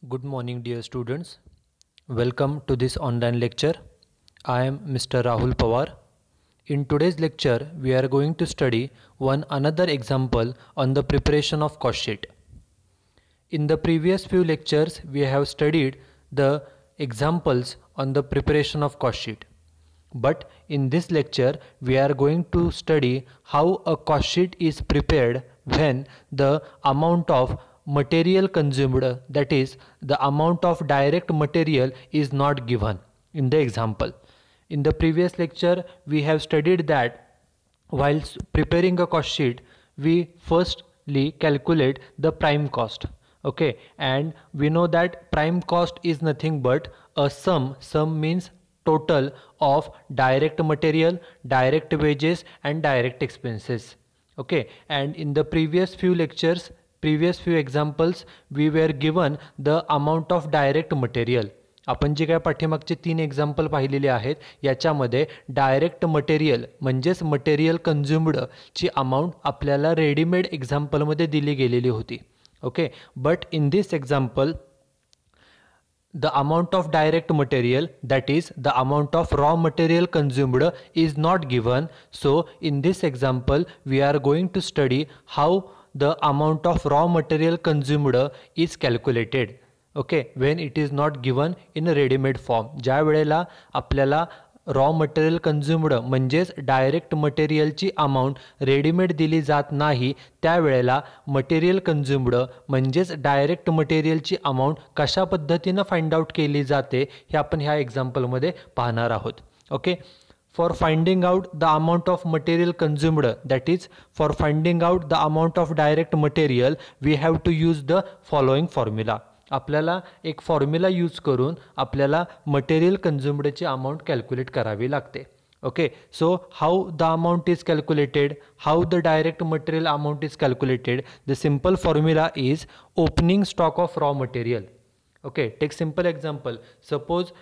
Good morning, dear students. Welcome to this online lecture. I am Mr. Rahul Pawar. In today's lecture, we are going to study one another example on the preparation of cost sheet. In the previous few lectures, we have studied the examples on the preparation of cost sheet. But in this lecture, we are going to study how a cost sheet is prepared when the amount of material consumed, that is the amount of direct material, is not given in the example. In the previous lecture, we have studied that while preparing a cost sheet, we firstly calculate the prime cost. Okay, and we know that prime cost is nothing but a sum means total of direct material, direct wages and direct expenses. Okay, and in the previous few lectures, previous few examples, we were given the amount of direct material. आपण जे काय पाठीमागचे 3 example पाहिलेले आहेत याच्यामध्ये direct material म्हणजेच material consumed ची amount आपल्याला readymade एक्झाम्पलमध्ये दिली गेलेली होती. Okay, but in this example the amount of direct material, that is the amount of raw material consumed, is not given. So in this example we are going to study how the amount of raw material consumed is calculated. Okay, when it is not given in a ready made form. ज्या वेळेला आपल्याला raw material consumed म्हणजेच direct मटेरियलची amount readymade दिली जात नाही त्यावेळेला material consumed म्हणजेच डायरेक्ट मटेरियलची अमाऊंट कशा पद्धतीने फाइंड आउट केली जाते हे आपण ह्या एक्झाम्पलमध्ये पाहणार आहोत. Okay, for finding out the amount of material consumed, that is for finding out the amount of direct material, we have to use the following formula. आपल्याला एक फॉर्म्युला यूज करून आपल्याला मटेरियल कन्झ्युम्डची अमाऊंट कॅल्क्युलेट करावी लागते. Okay, so how the amount is calculated, how the direct material amount is calculated. The simple formula is opening stock of raw material. Okay, take simple example. Suppose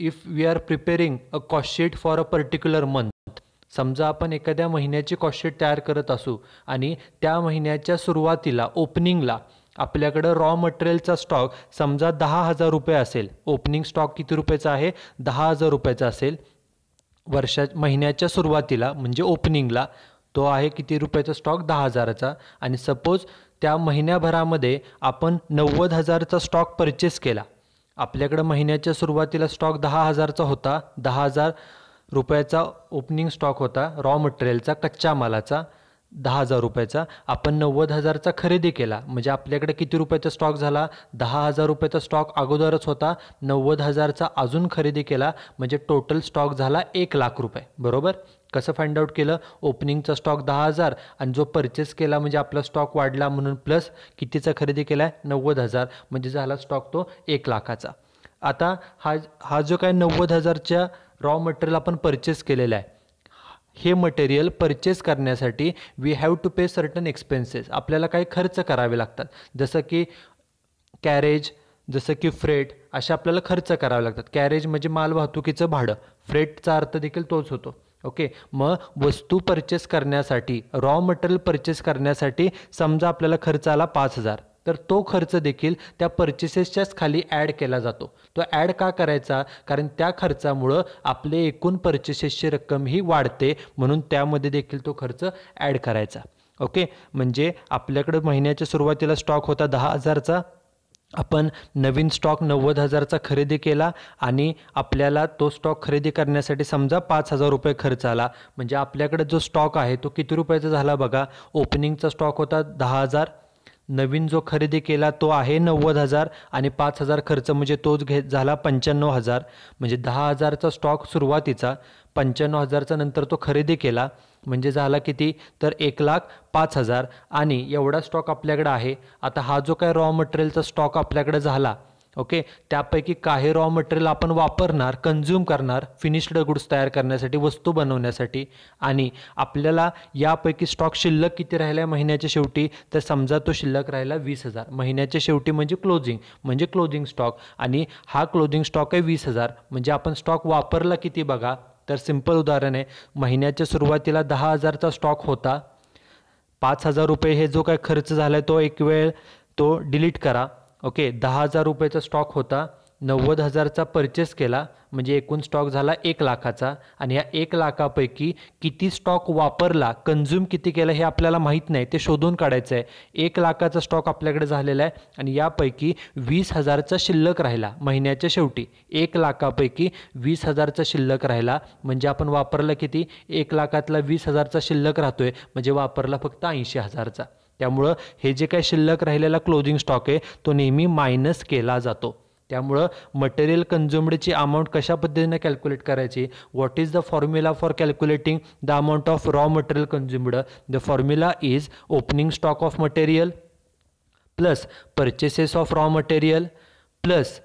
if we are preparing a cost sheet for a particular month. समजा आपण एखाद्या महिन्याची cost sheet तयार करत असू आणि त्या महिन्याच्या सुरुवातीला ओपनिंगला आपल्याकडे रॉ मटेरियलचा स्टॉक समजा 10,000 रुपये असेल. ओपनिंग स्टॉक किती रुपयाचा आहे? 10,000 रुपयाचा असेल. महिन्याच्या सुरुवातीला म्हणजे ओपनिंगला तो आहे किती रुपयाचा स्टॉक? 10,000चा. आणि सपोज त्या महिन्याभरामध्ये आपण 90,000चा स्टॉक परचेस केला. आपल्याकडे महिन्याच्या सुरुवातीला स्टॉक 10,000चा होता. 10,000 रुपयाचा ओपनिंग स्टॉक होता रॉ मटेरियलचा, कच्च्या मालाचा 10,000 रुपयाचा. आपण 90,000चा खरेदी केला म्हणजे आपल्याकडे किती रुपयाचा स्टॉक झाला? 10,000 रुपयाचा स्टॉक अगोदरच होता. 90,000चा अजून खरेदी केला म्हणजे टोटल स्टॉक झाला 1,00,000 रुपये. बरोबर. कसं फाइंड आउट केलं? ओपनिंगचा स्टॉक 10,000 आणि जो परचेस केला म्हणजे आपला स्टॉक वाढला म्हणून प्लस कितीचा खरेदी केला? 90,000 म्हणजे झाला स्टॉक तो 1,00,000चा. आता हा जो काय 90,000च्या रॉ मटेरियल आपण परचेस केलेला आहे, हे मटेरियल परचेस करण्यासाठी we have to pay certain expenses. आपल्याला काही खर्च करावे लागतात, जसं की कॅरेज, जसं की फ्रेट, असे आपल्याला खर्च करावे लागतात. कॅरेज म्हणजे माल वाहतुकीचं भाडं, फ्रेटचा अर्थ देखील तोच होतो. ओके, मग वस्तू परचेस करण्यासाठी, रॉ मटेरियल परचेस करण्यासाठी समजा आपल्याला खर्च आला 5,000, तर तो खर्च देखील त्या परचेसेसच्याच खाली ॲड केला जातो. तो ॲड का करायचा? कारण त्या खर्चामुळं आपले एकूण परचेसेसची रक्कम ही वाढते म्हणून त्यामध्ये देखील तो खर्च ॲड करायचा. ओके, म्हणजे आपल्याकडे महिन्याच्या सुरुवातीला स्टॉक होता 10,000चा. आपण नवीन स्टॉक 90,000चा खरेदी केला आणि आपल्याला तो स्टॉक खरेदी करण्यासाठी समजा 5,000 रुपये खर्च आला. म्हणजे आपल्याकडे जो स्टॉक आहे तो किती रुपयाचा झाला बघा? ओपनिंगचा स्टॉक होता 10,000, नवीन जो खरेदी केला तो आहे 90,000 आणि 5,000 खर्च म्हणजे तोच झाला 95,000. म्हणजे 10,000चा स्टॉक सुरुवातीचा, 95,000चा नंतर तो खरेदी केला म्हणजे झाला किती? तर 1,05,000 आणि एवढा स्टॉक आपल्याकडे आहे. आता हा जो काय रॉ मटेरियलचा स्टॉक आपल्याकडे झाला, ओके, त्यापैकी काही रॉ मटेरियल आपण वापरणार, कन्झ्युम करणार फिनिश्ड गुड्स तयार करण्यासाठी, वस्तू बनवण्यासाठी. आणि आपल्याला यापैकी स्टॉक शिल्लक किती राहिला महिन्याच्या शेवटी? तर समजा तो शिल्लक राहिला 20,000. महिन्याच्या शेवटी म्हणजे क्लोजिंग स्टॉक, आणि हा क्लोजिंग स्टॉक आहे 20,000. म्हणजे आपण स्टॉक वापरला किती बघा? तर सिंपल उदाहरण आहे, महिन्याच्या सुरुवातीला 10,000चा स्टॉक होता. 5,000 रुपये हे जो काय खर्च झाला तो एक वेळ तो डिलीट करा. ओके, 10,000 रुपयाचा स्टॉक होता, 90,000चा परचेस केला, म्हणजे एकूण स्टॉक झाला 1,00,000चा. आणि या 1,00,000पैकी किती स्टॉक वापरला, कन्झ्युम किती केलं हे आपल्याला माहीत नाही, ते शोधून काढायचं आहे. 1,00,000चा स्टॉक आपल्याकडे झालेला आहे आणि यापैकी 20,000चा शिल्लक राहिला महिन्याच्या शेवटी. 1,00,000पैकी 20,000चा शिल्लक राहिला, म्हणजे आपण वापरलं किती, 1,00,000तला 20,000चा शिल्लक राहतोय, म्हणजे वापरला फक्त 80,000चा. त्यामुळं हे जे काही शिल्लक राहिलेला क्लोजिंग स्टॉक आहे तो नेहमी मायनस केला जातो. त्यामुळं मटेरियल कन्झ्युम्डची अमाऊंट कशा पद्धतीने कॅल्क्युलेट करायची, what is the formula for calculating the amount of raw material consumed. The formula is opening stock of material plus purchases of raw material plus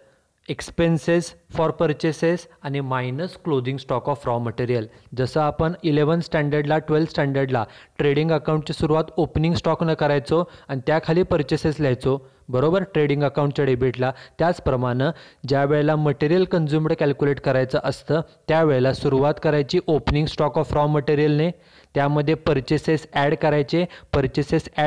expenses for purchases आणि minus closing stock of raw material. जसं आपण 11th स्टँडर्डला 12th स्टँडर्डला trading अकाउंटची सुरुवात opening स्टॉकनं करायचो आणि त्याखाली purchases लिहायचो, बरोबर, ट्रेडिंग अकाउंटच्या डेबिटला. त्याचप्रमाणे ज्या वेळेला मटेरियल कन्झ्युम्ड कॅल्क्युलेट करायचं असतं त्यावेळेला सुरुवात करायची ओपनिंग स्टॉक ऑफ रॉ मटेरियलने, त्यामध्ये परचेसेस ॲड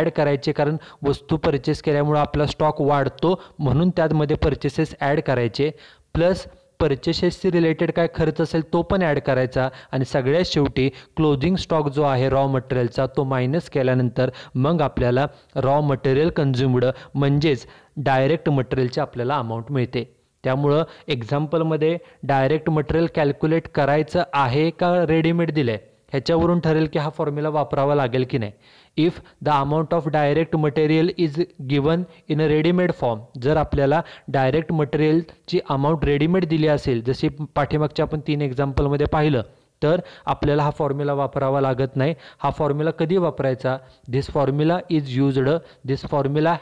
करायचे कारण वस्तू परचेस केल्यामुळं आपला स्टॉक वाढतो, म्हणून त्यामध्ये परचेसेस ॲड करायचे, प्लस परचेसेसशी रिलेटेड काय खर्च असेल तो पण ॲड करायचा आणि सगळ्यात शेवटी क्लोजिंग स्टॉक जो आहे रॉ मटेरियलचा तो मायनस केल्यानंतर मग आपल्याला रॉ मटेरियल कन्झ्युम्ड म्हणजेच डायरेक्ट मटेरियलची आपल्याला अमाऊंट मिळते. त्यामुळं एक्झाम्पलमध्ये डायरेक्ट मटेरियल कॅल्क्युलेट करायचं आहे का रेडीमेड दिलं आहे ह्याच्यावरून ठरेल की हा फॉर्म्युला वापरावा लागेल की नाही. If the amount of direct material is given in a readymade form, जर आपल्याला डायरेक्ट मटेरियलची अमाऊंट रेडीमेड दिली असेल, जशी पाठीमागच्या आपण 3 एक्झाम्पलमध्ये पाहिलं, तर आपल्याला हा फॉर्म्युला वापरावा लागत नाही. हा फॉर्म्युला कधी वापरायचा, this formula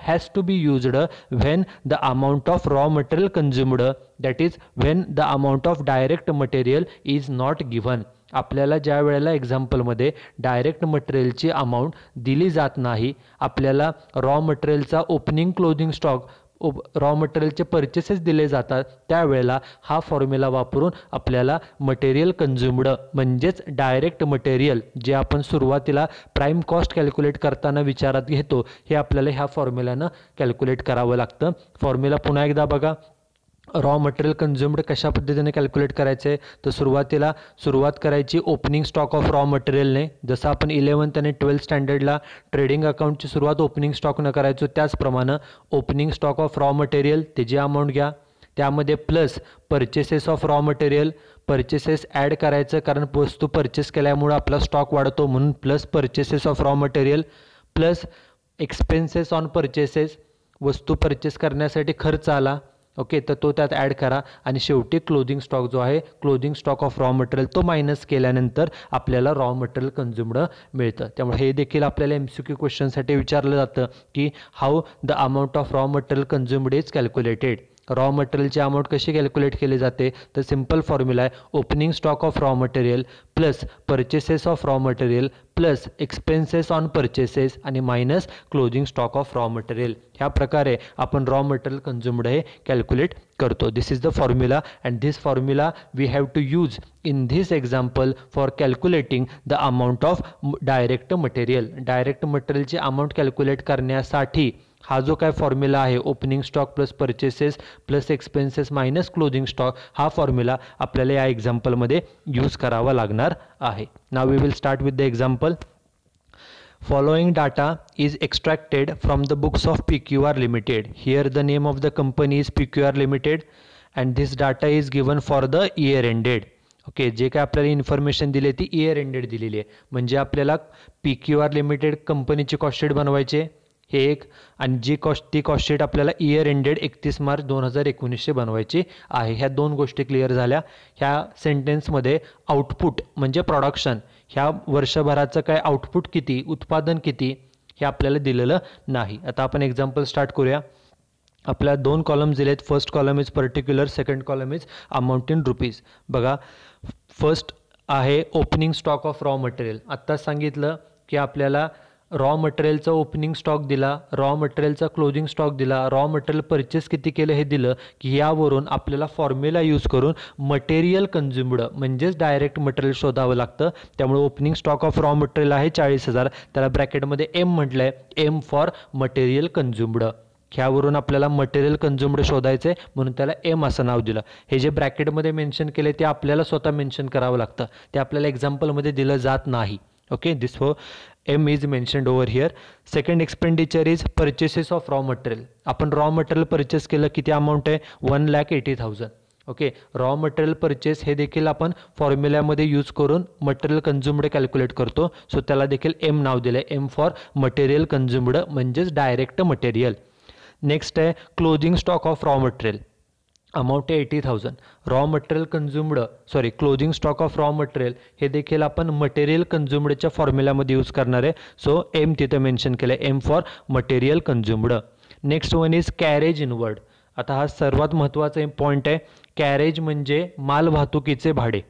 has to be used when the amount of raw material consumed, that is when the amount of direct material is not given. आपल्याला ज्या वेळेला एक्झाम्पलमध्ये डायरेक्ट मटेरियलची अमाऊंट दिली जात नाही, आपल्याला रॉ मटेरियलचा ओपनिंग क्लोजिंग स्टॉक रॉ मटेरियलचे परचेसेस दिले जातात, त्यावेळेला हा फॉर्म्युला वापरून आपल्याला मटेरियल कन्झ्युम्ड म्हणजेच डायरेक्ट मटेरियल जे आपण सुरुवातीला प्राईम कॉस्ट कॅल्क्युलेट करताना विचारात घेतो, हे आपल्याला ह्या फॉर्म्युल्यानं कॅल्क्युलेट करावं लागतं. फॉर्म्युला पुन्हा एकदा बघा. रॉ मटेरियल कन्झ्युम्ड कशा पद्धतीने कॅल्क्युलेट करायचं आहे, तर सुरुवात करायची ओपनिंग स्टॉक ऑफ रॉ मटेरियलने. जसं आपण 11th आणि 12th स्टँडर्डला ट्रेडिंग अकाउंटची सुरुवात ओपनिंग स्टॉकनं करायचो, त्याचप्रमाणे opening stock of raw material त्याची अमाऊंट घ्या, त्यामध्ये plus purchases of raw material, purchases add करायचं कारण वस्तू परचेस केल्यामुळं आपला स्टॉक वाढतो म्हणून plus purchases of raw material, plus expenses on purchases, वस्तू परचेस करण्यासाठी खर्च आला, ओके, तर तो त्यात ॲड करा आणि शेवटी क्लोजिंग स्टॉक जो आहे closing stock of raw material तो मायनस केल्यानंतर आपल्याला रॉ मटेरियल कन्झ्युम्ड मिळतं. त्यामुळे हे देखील आपल्याला MCQ क्वेश्चनसाठी विचारलं जातं की how the amount of raw material consumed is calculated. Raw मटेरियलची अमाऊंट कशी कॅल्क्युलेट केली जाते, तर सिंपल फॉर्म्युला आहे opening stock of raw material plus purchases of raw material plus expenses on purchases आणि minus closing stock of raw material. ह्या प्रकारे आपण रॉ मटेरियल कन्झ्युम्ड हे कॅल्क्युलेट करतो. This is the formula and this formula we have to use in this example for calculating the amount of direct material. Direct मटेरियलची amount calculate करण्यासाठी हा जो काय फॉर्म्युला आहे opening stock plus purchases plus expenses minus closing stock, हा formula आपल्याला या एक्झाम्पलमध्ये यूज करावा लागणार आहे. Now we will start with the example. Following data is extracted from the books of PQR Limited. Here the name of the company is PQR Limited and this data is given for the year ended. Okay, जे काय आपल्याला information दिली ती year ended दिलेली आहे, म्हणजे आपल्याला PQR limited कंपनीची कॉस्टशीट बनवायची हे एक, आणि ती कॉस्टशीट आपल्याला इयर एंडेड 31 मार्च 2019 बनवायची आहे. ह्या 2 गोष्टी क्लिअर झाल्या. ह्या सेंटेन्समध्ये आउटपुट म्हणजे प्रोडक्शन, ह्या वर्षभराचं काय आउटपुट किती, उत्पादन किती हे आपल्याला दिलेलं नाही. आता आपण एक्झाम्पल स्टार्ट करूया. आपल्या 2 कॉलम्स दिलेत. First column is particular, second column is amount in rupees. बघा, फर्स्ट आहे opening stock of raw material. आत्ताच सांगितलं की आपल्याला रॉ मटेरियलचा ओपनिंग स्टॉक दिला, रॉ मटेरियलचा क्लोजिंग स्टॉक दिला, रॉ मटेरियल परचेस किती केलं हे दिलं की यावरून आपल्याला फॉर्म्युला यूज करून मटेरियल कन्झ्युम्ड म्हणजेच डायरेक्ट मटेरियल शोधावं लागतं. त्यामुळे opening stock of raw material आहे 40,000, त्याला ब्रॅकेटमध्ये M म्हटलं आहे, M फॉर मटेरियल कन्झ्युम्ड. ह्यावरून आपल्याला मटेरियल कन्झ्युम्ड शोधायचं आहे म्हणून त्याला एम असं नाव दिलं. हे जे ब्रॅकेटमध्ये मेन्शन केले ते आपल्याला स्वतः मेन्शन करावं लागतं, ते आपल्याला एक्झाम्पलमध्ये दिलं जात नाही. Okay, this M is mentioned over here. Second expenditure is purchases of raw material. आपण रॉ मटेरियल परचेस केलं, किती अमाऊंट आहे 1,80,000. ओके, रॉ मटेरियल परचेस हे देखील आपण फॉर्म्युल्यामध्ये यूज करून मटेरियल कन्झ्युम्ड कॅल्क्युलेट करतो. सो त्याला देखील M नाव दिलं आहे, M फॉर मटेरियल कन्झ्युम्ड म्हणजेच डायरेक्ट मटेरियल. नेक्स्ट आहे closing stock of raw material. Amount आहे 80,000. Raw material consumed closing stock of raw material हे देखील आपण मटेरियल कन्झ्युम्डच्या फॉर्म्युल्यामध्ये यूज करणार आहे. सो एम तिथं मेन्शन केलं आहे, M for material consumed. Next one is carriage inward. आता हा सर्वात महत्त्वाचा पॉईंट आहे. कॅरेज म्हणजे माल वाहतुकीचे भाडे.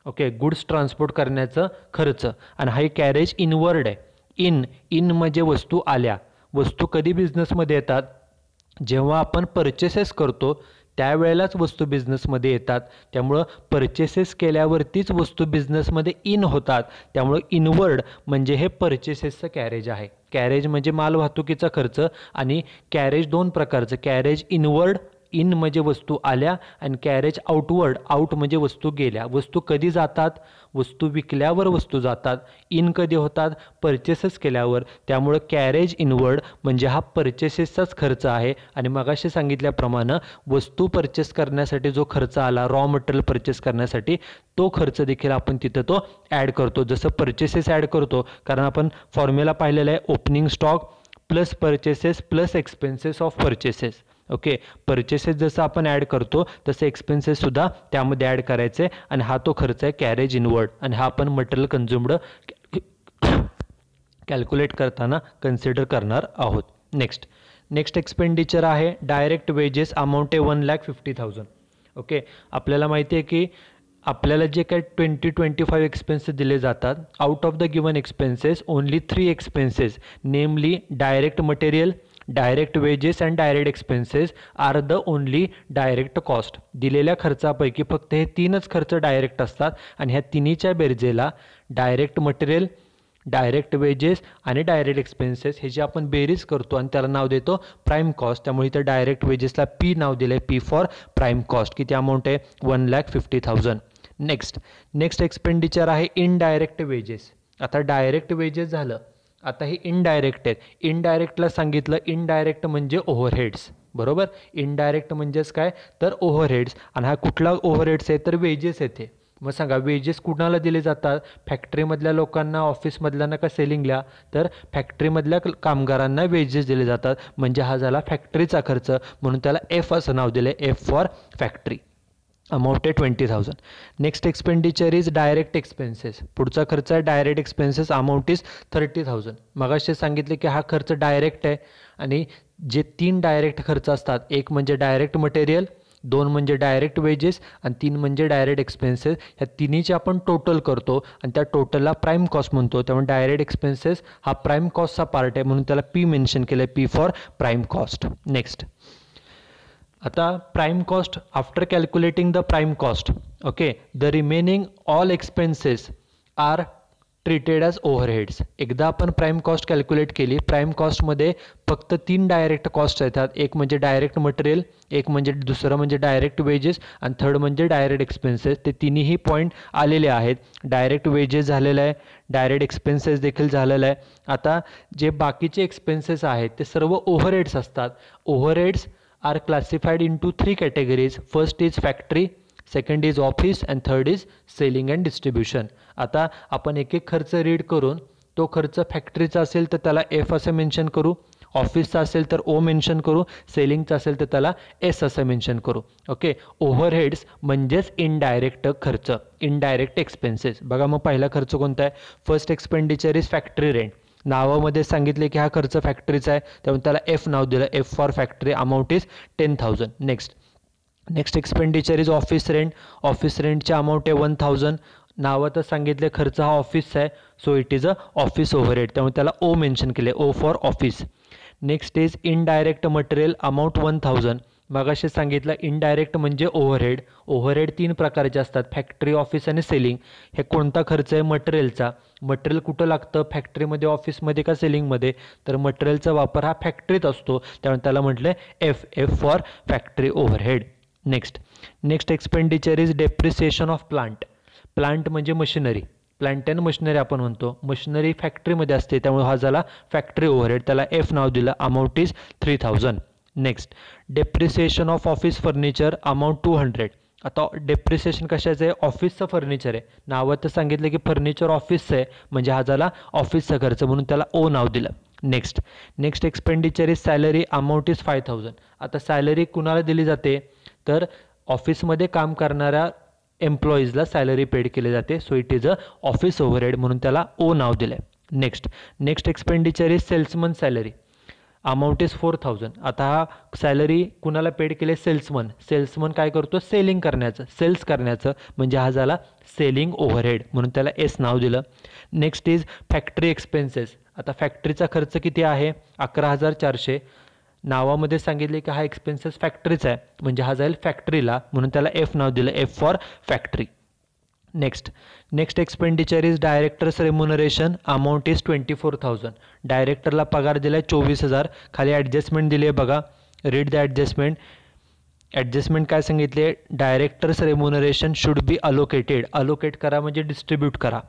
ओके, गुड्स ट्रान्सपोर्ट करण्याचं खर्च, आणि हा कॅरेज इनवर्ड आहे. इन म्हणजे वस्तू आल्या. वस्तू कधी बिझनेसमध्ये येतात, जेव्हा आपण परचेसेस करतो त्यावेळेलाच वस्तू बिझनेसमध्ये येतात. त्यामुळं परचेसेस केल्यावरतीच वस्तू बिझनेसमध्ये इन होतात. त्यामुळं इनवर्ड म्हणजे हे परचेसेसचं कॅरेज आहे. कॅरेज म्हणजे माल वाहतुकीचा खर्च, आणि कॅरेज दोन प्रकारचं, कॅरेज इनवर्ड, इन म्हणजे वस्तू आल्या, आणि कॅरेज आउटवर्ड, आउट म्हणजे वस्तू गेल्या. वस्तू कधी जातात, वस्तू विकल्यावर वस्तू जातात. इन कधी होतात, परचेसेस केल्यावर. त्यामुळं कॅरेज इनवर्ड म्हणजे हा परचेसेसचाच खर्च आहे. आणि मगाशी सांगितल्याप्रमाणे वस्तू परचेस करण्यासाठी जो खर्च आला, रॉ मटेरियल परचेस करण्यासाठी, तो खर्च देखील आपण तिथं तो ॲड करतो. जसं परचेसेस ॲड करतो, कारण आपण फॉर्म्युला पाहिलेला आहे, opening stock plus purchases plus expenses of purchases. Okay, purchases जसं आपण ॲड करतो तसे एक्सपेन्सेससुद्धा त्यामध्ये ॲड करायचे, आणि हा तो खर्च आहे कॅरेज इनवर्ड, आणि हा आपण मटेरियल कन्झ्युम्ड कॅल्क्युलेट करताना कन्सिडर करणार आहोत. नेक्स्ट एक्सपेंडिचर आहे डायरेक्ट वेजेस. अमाऊंट आहे 1,50,000. ओके, आपल्याला माहिती आहे की आपल्याला जे काही 20-25 एक्सपेन्सेस दिले जातात, out of the given expenses only 3 expenses, namely direct material, direct wages and direct expenses are the only direct cost. दिलेल्या खर्चापैकी फक्त हे 3च खर्च डायरेक्ट असतात, आणि ह्या तिन्हीच्या बेरजेला डायरेक्ट मटेरियल, डायरेक्ट वेजेस आणि डायरेक्ट एक्सपेन्सेस हे जे आपण बेरीज करतो आणि त्याला नाव देतो प्राईम कॉस्ट. त्यामुळे इथं डायरेक्ट वेजेसला P नाव दिलं आहे, P फॉर प्राईम कॉस्ट. किती अमाऊंट आहे 1,50,000. नेक्स्ट एक्सपेंडिचर आहे इनडायरेक्ट वेजेस. आता डायरेक्ट वेजेस झालं, आता हे इनडायरेक्ट आहेत. इनडायरेक्टला सांगितलं, इनडायरेक्ट म्हणजे ओव्हरहेड्स. बरोबर, इनडायरेक्ट म्हणजेच काय तर ओव्हरहेड्स. आणि हा कुठला ओव्हरहेड्स आहे तर वेजेस येते. मग सांगा, वेजेस कुणाला दिले जातात, फॅक्टरीमधल्या लोकांना, ऑफिसमधल्यांना का सेलिंगला, तर फॅक्टरीमधल्या कामगारांना वेजेस दिले जातात. म्हणजे हा झाला फॅक्टरीचा खर्च, म्हणून त्याला F असं नाव दिलं आहे, F फॉर फॅक्टरी. अमाऊंट आहे 20,000. Next expenditure is direct expenses. पुढचा खर्च आहे डायरेक्ट एक्सपेन्सेस. Amount is 30,000. मगाशी सांगितले की हा खर्च डायरेक्ट आहे, आणि जे 3 डायरेक्ट खर्च असतात, एक म्हणजे डायरेक्ट मटेरियल, 2 म्हणजे डायरेक्ट वेजेस, आणि 3 म्हणजे डायरेक्ट एक्सपेन्सेस. ह्या तिन्हीचे आपण टोटल करतो, आणि त्या टोटलला प्राईम कॉस्ट म्हणतो. त्यामुळे डायरेक्ट एक्सपेन्सेस हा प्राईम कॉस्टचा पार्ट आहे, म्हणून त्याला P मेन्शन केलं आहे, P for prime cost. Next, आता prime cost, after calculating the prime cost, okay, the remaining all expenses are treated as overheads. एकदा आपण प्राईम कॉस्ट कॅल्क्युलेट केली, प्राईम कॉस्टमध्ये फक्त 3 डायरेक्ट कॉस्ट येतात. एक म्हणजे डायरेक्ट मटेरियल, एक म्हणजे दुसरं म्हणजे डायरेक्ट वेजेस, आणि थर्ड म्हणजे डायरेक्ट एक्सपेन्सेस. ते तिन्ही पॉईंट आलेले आहेत. डायरेक्ट वेजेस झालेलं आहे, डायरेक्ट एक्सपेन्सेस देखील झालेलं आहे. आता जे बाकीचे एक्सपेन्सेस आहेत ते सर्व ओव्हरहेड्स असतात. Overheads are classified into 3 categories. First is factory, second is office, and third is selling and distribution. आता आपण एक एक खर्च रीड करून, तो खर्च फॅक्टरीचा असेल तर त्याला F असं मेन्शन करू, ऑफिसचा असेल तर O मेन्शन करू, सेलिंगचा असेल तर त्याला S असं मेन्शन करू. ओके, ओव्हरहेड्स म्हणजेच इनडायरेक्ट खर्च, इनडायरेक्ट एक्सपेन्सेस. बघा मग पहिला खर्च कोणता आहे, first expenditure is factory rent. नावामध्ये सांगितले की हा खर्च फॅक्टरीचा आहे, त्यामुळे त्याला F नाव दिलं, F for factory. Amount is 10,000. Next expenditure is office rent. Office रेंटची अमाऊंट आहे 1,000. नावातच सांगितले खर्च हा ऑफिसचा आहे, so it is a office overhead, त्यामुळे त्याला O मेन्शन केले, O for office. Next is indirect material. Amount 1,000. मगाशी सांगितलं इनडायरेक्ट म्हणजे ओव्हरहेड. ओव्हरहेड 3 प्रकारचे असतात, फॅक्टरी, ऑफिस आणि सेलिंग. हे कोणता खर्च आहे? मटेरियलचा. मटेरियल कुठं लागतं? फॅक्टरीमध्ये, ऑफिसमध्ये का सेलिंगमध्ये? तर मटेरियलचा वापर हा फॅक्टरीत असतो, त्यामुळे त्याला म्हटलं F. F for factory overhead. Next expenditure is depreciation of plant. Plant म्हणजे मशिनरी, प्लांट अँड मशिनरी आपण म्हणतो. मशिनरी फॅक्टरीमध्ये असते, त्यामुळे हा झाला फॅक्टरी ओव्हरहेड, त्याला एफ नाव दिलं. Amount is 3000. Next depreciation of office furniture, amount 200. आता डेप्रिसिएशन कशाचं आहे? ऑफिसचं फर्निचर आहे. नावात सांगितलं की फर्निचर ऑफिसचं आहे, म्हणजे हा झाला ऑफिसचा खर्च, म्हणून त्याला ओ नाव दिलं. Next expenditure is salary, amount is 5000. आता सॅलरी कुणाला दिली जाते? तर ऑफिसमध्ये काम करणाऱ्या एम्प्लॉईजला सॅलरी पेड केली जाते, so it is a office overhead, म्हणून त्याला ओ नाव दिलं आहे. Next expenditure is salesman salary, amount is 4000. आता हा सॅलरी कुणाला पेड केले? सेल्समन काय करतो? सेलिंग करण्याचं, सेल्स करण्याचं, म्हणजे हा झाला सेलिंग ओव्हरहेड, म्हणून त्याला एस नाव दिलं. Next is factory expenses. आता फॅक्टरीचा खर्च किती आहे? 11400. नावामध्ये सांगितले की हा एक्सपेन्सेस फॅक्टरीचा आहे, म्हणजे हा जाईल फॅक्टरीला, म्हणून त्याला एफ नाव दिलं, F for factory. Next expenditure is directors remuneration, amount is 24000. डायरेक्टरला पगार दिला आहे 24000. खाली ॲडजस्टमेंट दिली आहे बघा, रीड द ॲडजस्टमेंट काय सांगितले? Directors remuneration should be allocated. Allocate करा म्हणजे डिस्ट्रीब्यूट करा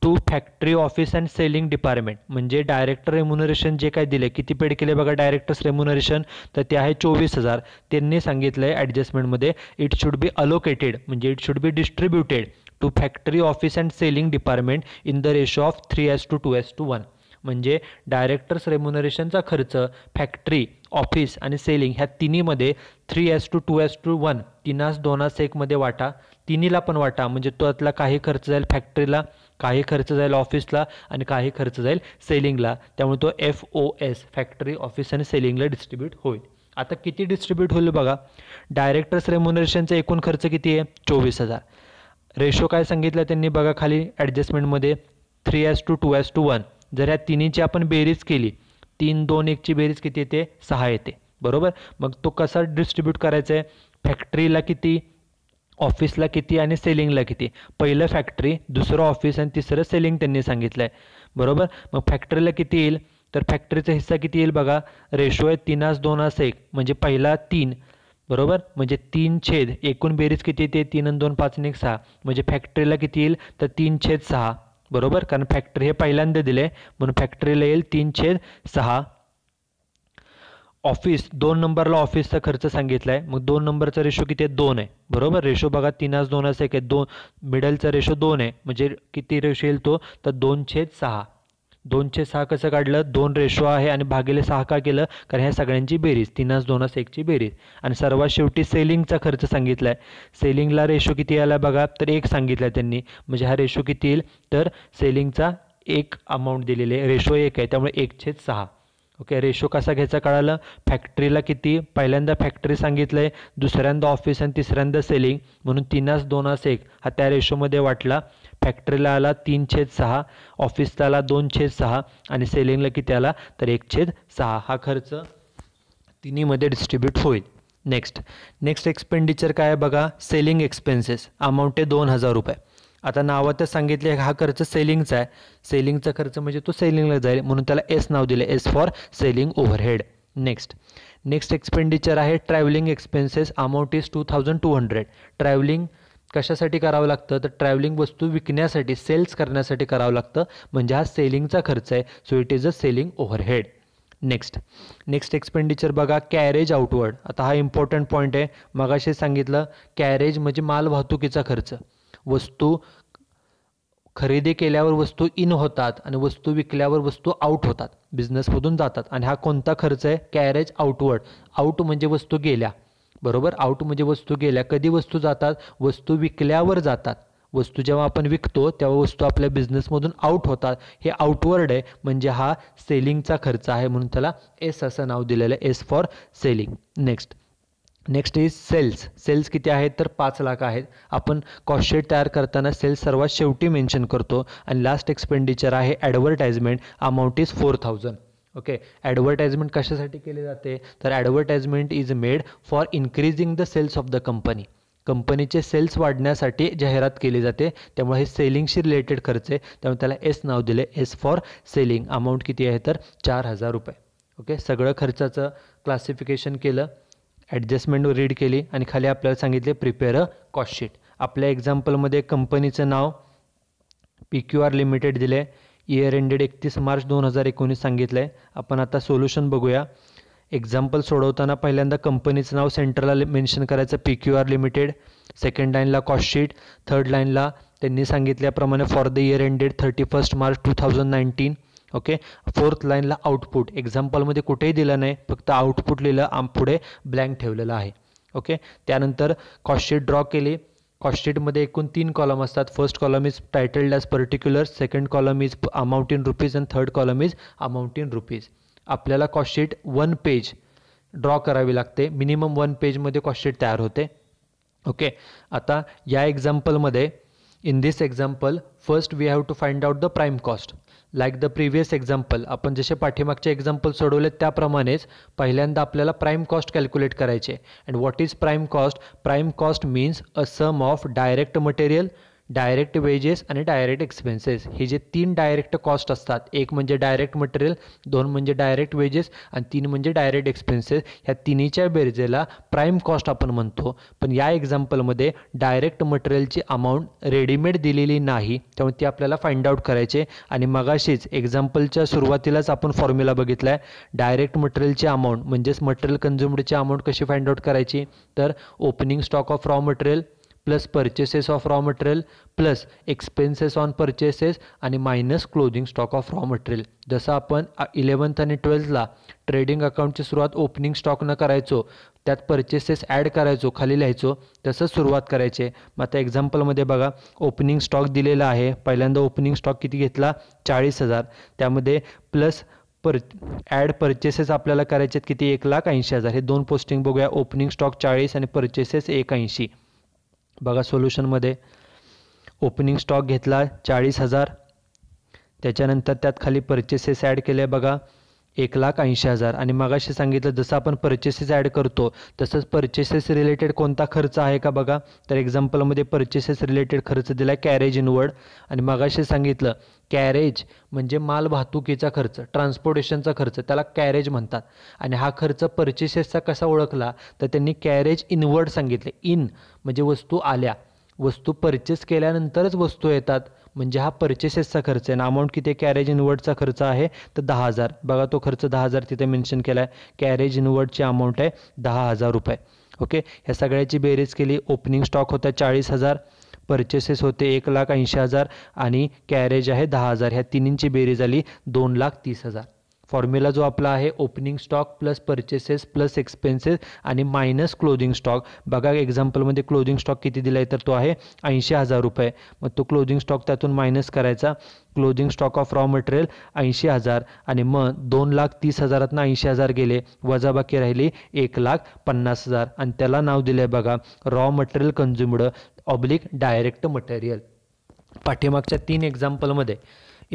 to factory, office and selling department. म्हणजे डायरेक्टर रेम्युनरेशन जे काय दिले, किती पेड केले बघा डायरेक्टर्स रेम्युनरेशन? तर ते आहे 24000. त्यांनी सांगितलं आहे ॲडजस्टमेंटमध्ये इट शुड बी अलोकेटेड, म्हणजे it should be distributed to factory, office and selling department in the ratio of 3:2:1. म्हणजे डायरेक्टर्स रेम्युनरेशनचा खर्च फॅक्टरी, ऑफिस आणि सेलिंग ह्या तिन्हीमध्ये 3:2:1, 3:2:1 मध्ये वाटा. तिन्हीला पण वाटा, म्हणजे त्यातला काही खर्च जाईल फॅक्टरीला, काही खर्च जाईल ऑफिसला आणि काही खर्च जाईल सेलिंगला, त्यामुळे तो FOS फॅक्टरी, ऑफिस आणि सेलिंगला डिस्ट्रीब्यूट होईल. आता किती डिस्ट्रीब्यूट होईल बघा? डायरेक्टर्स रेम्युनरेशनचा एकूण खर्च किती आहे? 24000. रेशो काय सांगितलं त्यांनी बघा खाली ॲडजस्टमेंटमध्ये? 3:2:1. जर ह्या तिन्हीची आपण बेरीज केली, 3, 2, 1 ची बेरीज किती येते? 6 येते, बरोबर. मग तो कसा डिस्ट्रीब्यूट करायचा आहे? फॅक्टरीला किती, ऑफिसला किती आणि सेलिंगला किती? पहिलं फॅक्टरी, दुसरं ऑफिस आणि तिसरं सेलिंग त्यांनी सांगितलं आहे, बरोबर. मग फॅक्टरीला किती येईल? तर फॅक्टरीचा हिस्सा किती येईल बघा? रेशो आहे 3:2:1, म्हणजे पहिला 3, बरोबर. म्हणजे 3 एकूण बेरीज किती येते? 3 आणि 2 5 आणि 1 6, म्हणजे फॅक्टरीला किती येईल? तर 3/6, बरोबर. कारण फॅक्टरी हे पहिल्यांदा दिले, म्हणून फॅक्टरीला येईल 3/6. ऑफिस 2 नंबरला ऑफिसचा खर्च सांगितला आहे, मग 2 नंबरचा रेशो किती आहे? 2 आहे, बरोबर. रेशो बघा 3:2:1 आहे, 2 मिडलचा रेशो 2 आहे, म्हणजे किती रेशो येईल तो? तर 2/6. 2/6 कसं काढलं? 2 रेशो आहे आणि भागिले 6 का केलं? कारण ह्या सगळ्यांची बेरीज 3:2:1 ची बेरीज. आणि सर्वात शेवटी सेलिंगचा खर्च सांगितला आहे. सेलिंगला रेशो किती आला बघा? तर 1 सांगितलं आहे त्यांनी, म्हणजे हा रेशो किती येईल? तर सेलिंगचा 1 अमाऊंट दिलेली आहे, रेशो 1 आहे, त्यामुळे 1/6. ओके. रेशो कसा घ्यायचा कळालं? फॅक्टरीला किती? पहिल्यांदा फॅक्टरी सांगितलं आहे, दुसऱ्यांदा ऑफिस आणि तिसऱ्यांदा सेलिंग, म्हणून 3:2:1 हा त्या रेशोमध्ये वाटला. फॅक्टरीला आला 3/6, ऑफिसला आला 2/6 आणि सेलिंगला किती आला? तर 1/6. हा खर्च तिन्हीमध्ये डिस्ट्रीब्यूट होईल. नेक्स्ट एक्सपेंडिचर काय आहे बघा? सेलिंग एक्सपेन्सेस, अमाऊंट आहे 2000 रुपये. आता नावातच सांगितले हा खर्च सेलिंगचा आहे, सेलिंगचा खर्च म्हणजे तो सेलिंगला जाईल, म्हणून त्याला एस नाव दिले, S for selling overhead. Next expenditure आहे travelling expenses, amount is 2200. Travelling कशासाठी करावं लागतं? तर ट्रॅव्हलिंग वस्तू विकण्यासाठी, सेल्स करण्यासाठी करावं लागतं, म्हणजे हा सेलिंगचा खर्च आहे, so it is a selling overhead. Next expenditure बघा, कॅरेज आउटवर्ड. आता हा इम्पॉर्टंट पॉईंट आहे, मगाशी सांगितलं कॅरेज म्हणजे माल वाहतुकीचा खर्च. वस्तू खरेदी केल्यावर वस्तू इन होतात आणि वस्तू विकल्यावर वस्तू आउट होतात, बिझनेसमधून जातात, आणि हा कोणता खर्च आहे? Carriage outward. आउट म्हणजे वस्तू गेल्या, बरोबर. आउट म्हणजे वस्तू गेल्या. कधी वस्तू जातात? वस्तू विकल्यावर जातात. वस्तू जेव्हा आपण विकतो तेव्हा वस्तू आपल्या बिझनेसमधून आउट होतात, हे आउटवर्ड आहे, म्हणजे हा सेलिंगचा खर्च आहे, म्हणून त्याला एस असं नाव दिलेलं आहे, S for selling. Next is sales किती आहेत? तर 5 लाख आहेत. आपण कॉस्ट शीट तयार करताना सेल्स सर्वात शेवटी मेन्शन करतो. आणि लास्ट एक्सपेंडिचर आहे advertisement, amount is 4000. Okay, advertisement कशासाठी केली जाते, तर advertisement is made for increasing the sales of the company. कंपनीचे सेल्स वाढण्यासाठी जाहिरात केली जाते, त्यामुळे हे सेलिंगशी रिलेटेड खर्च आहे, त्यामुळे त्याला एस नाव दिले, एस फॉर सेलिंग. अमाऊंट किती आहे तर 4,000 रुपये. ओके, सगळं खर्चाचं क्लासिफिकेशन केलं, ॲडजस्टमेंट रीड केली आणि खाली आपल्याला सांगितले प्रिपेअर अ कॉस्ट शीट. आपल्या एक्झाम्पलमध्ये कंपनीचं नाव PQR लिमिटेड दिले आहे, इयर एंडेड 31 मार्च 2019 सांगितलं आहे. आपण आता सोल्युशन बघूया. एक्झाम्पल सोडवताना पहिल्यांदा कंपनीचं नाव सेंटरला मेन्शन करायचं PQR लिमिटेड, सेकंड लाईनला कॉस्ट शीट, थर्ड लाईनला त्यांनी सांगितल्याप्रमाणे for the year ended 31 March 2019. Okay, fourth लाईनला आउटपुट. एक्झाम्पलमध्ये कुठेही दिलं नाही, फक्त आउटपुट लिहिलं, पुढे ब्लँक ठेवलेलं आहे. ओके, त्यानंतर कॉस्ट शीट ड्रॉ केली. कॉस्ट शीटमध्ये एकूण 3 कॉलम असतात. First column is टायटल्ड as particular, second column is amount in rupees and third column is amount in rupees. आपल्याला कॉस्ट शीट 1 पेज ड्रॉ करावी लागते, मिनिमम 1 पेजमध्ये कॉस्ट शीट तयार होते. ओके, आता या एक्झाम्पलमध्ये in this example first we have to find out the prime cost. Like the previous example, आपण जसे पाठीमागचे एक्झाम्पल सोडवले त्याप्रमाणेच पहिल्यांदा आपल्याला प्राईम कॉस्ट कॅल्क्युलेट करायचे. And what is prime cost? Prime cost means a sum of direct material, direct wages आणि direct expenses. हे जे 3 डायरेक्ट कॉस्ट असतात, एक म्हणजे डायरेक्ट मटेरियल, 2 म्हणजे डायरेक्ट वेजेस आणि 3 म्हणजे डायरेक्ट एक्सपेन्सेस, ह्या तिन्हीच्या बेरजेला प्राईम कॉस्ट आपण म्हणतो. पण या एक्झाम्पलमध्ये डायरेक्ट मटेरियलची अमाऊंट रेडीमेड दिलेली नाही, त्यामुळे ती आपल्याला फाइंड आउट करायचे. आणि मगाशीच एक्झाम्पलच्या सुरुवातीलाच आपण फॉर्म्युला बघितला आहे, डायरेक्ट मटेरियलची अमाऊंट म्हणजेच मटेरियल कन्झ्युम्डची अमाऊंट कशी फाइंड आउट करायची, तर opening stock of raw material plus purchases of raw material plus expenses on purchases आणि minus closing stock of raw material. जसं आपण 11th आणि 12thला ट्रेडिंग अकाउंटची सुरुवात ओपनिंग स्टॉकनं करायचो, त्यात पर्चेसेस ॲड करायचो, खाली लिहायचो, तसंच सुरुवात करायचे. मग आता एक्झाम्पलमध्ये बघा, ओपनिंग स्टॉक दिलेला आहे. पहिल्यांदा ओपनिंग स्टॉक किती घेतला? 40,000. त्यामध्ये प्लस ॲड पर्चेसेस आपल्याला करायचे आहेत किती? 1,80,000. हे 2 पोस्टिंग बघूया. ओपनिंग स्टॉक 40 आणि पर्चेसेस 180. बघा सोल्युशनमध्ये ओपनिंग स्टॉक घेतला 40,000, त्याच्यानंतर त्यात खाली पर्चेसेस ॲड केले बघा 1,80,000. आणि मगाशी सांगितलं जसं आपण पर्चेसेस ॲड करतो तसंच पर्चेसेस रिलेटेड कोणता खर्च आहे का बघा, तर एक्झाम्पलमध्ये पर्चेसेस रिलेटेड खर्च दिला आहे कॅरेज इनवर्ड. आणि मगाशी सांगितलं कॅरेज म्हणजे माल वाहतुकीचा खर्च, ट्रान्सपोर्टेशनचा खर्च, त्याला कॅरेज म्हणतात. आणि हा खर्च पर्चेसेसचा कसा ओळखला, तर त्यांनी कॅरेज इनवर्ड सांगितले. इन म्हणजे वस्तू आल्या, वस्तू परचेस केल्यानंतरच वस्तू येतात, म्हणजे हा पर्चेसेसचा खर्च आहे. ना अमाऊंट किती? कॅरेज इनवर्डचा खर्च आहे तर 10,000. बघा तो खर्च 10,000 तिथे मेन्शन केला आहे. कॅरेज इनवर्डची अमाऊंट आहे 10,000 रुपये. ओके, ह्या सगळ्याची बेरीज केली. ओपनिंग स्टॉक होता 40,000, पर्चेसेस होते 1,80,000 आणि कॅरेज आहे 10,000. ह्या तिन्हींची बेरीज आली 2,30,000. फॉर्म्युला जो आपला आहे opening stock plus purchases plus expenses आणि मायनस क्लोजिंग स्टॉक. बघा एक्झाम्पलमध्ये क्लोजिंग स्टॉक किती दिला आहे तर तो आहे 80,000 रुपये. मग तो क्लोजिंग स्टॉक त्यातून मायनस करायचा. Closing stock of raw material 80,000 आणि मग 2,30,000तनं 80,000 गेले, वजाबाकी राहिली 1,50,000 आणि त्याला नाव दिलं आहे बघा raw material consumed oblique direct material. पाठीमागच्या 3 एक्झाम्पलमध्ये